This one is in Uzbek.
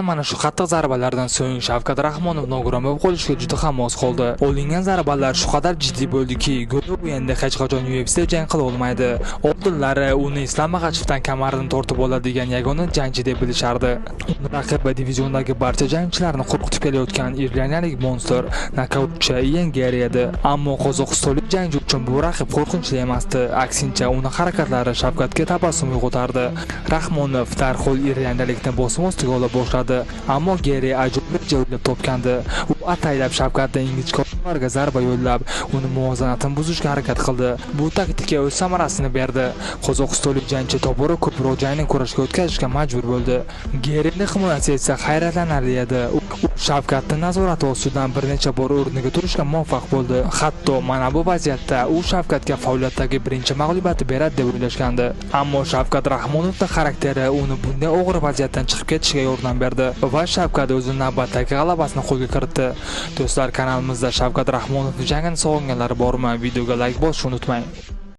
Mana shu qattiq zarbalardan so'ng Shavkat Rahmonov nogiron bo'lib qolishga juda ham mos qoldi. Olingan zarbalar shu qadar jiddiy bo'ldiki, Go'yo endi hech qachon UFC'da jang qila olmaydi. Oldinlari uni Islom Maxachevdan kamarini tortib oladigan yagona jangchi deb bilishardi. Uni raqibi diviziondagi barcha jangchilarni qo'rqitib kelayotgan irlandiyalik monster nokautchi Ian Garri edi. Ammo qozog'istonlik jangchi uchun bu raqib qo'rqinchli emasdi. Aksincha, uni harakatlari Shavkatga tabassum uyg'otardi. Rahmonov darhol irlandiyalikni bosim ostiga ola boshladi. Ammo Garri ajoyib o'ylab topgandi. U ataylab Shavkatning ingichkalariga zarba yo'llab, uni muvozanatini buzishga harakat qildi. Bu taktika o'z samarasini berdi. Qozog'istonlik jangchi tobora ko'proq jangni kurashga o'tkazishga majbur bo'ldi. Garrining himoyasi esa hayratlanarli edi. U Shavkatning nazorati ostidan bir necha bor o'rniga turishga muvaffaq bo'ldi. Hatto mana bu vaziyatda u Shavkatga faoliyatdagi birinchi mag'lubiyati beradi deb o'ylashgandi. Ammo Shavkat Rahmonovning xarakteri uni bunday og'ir vaziyatdan chiqib ketishga yordam berdi va Shavkat o'zining navbatdagi g'alabasini qo'lga kiritdi. Do'stlar, kanalimizda Shavkat Rahmonovning jangini sog'inganlar bormi? Videoga like bosishni unutmang.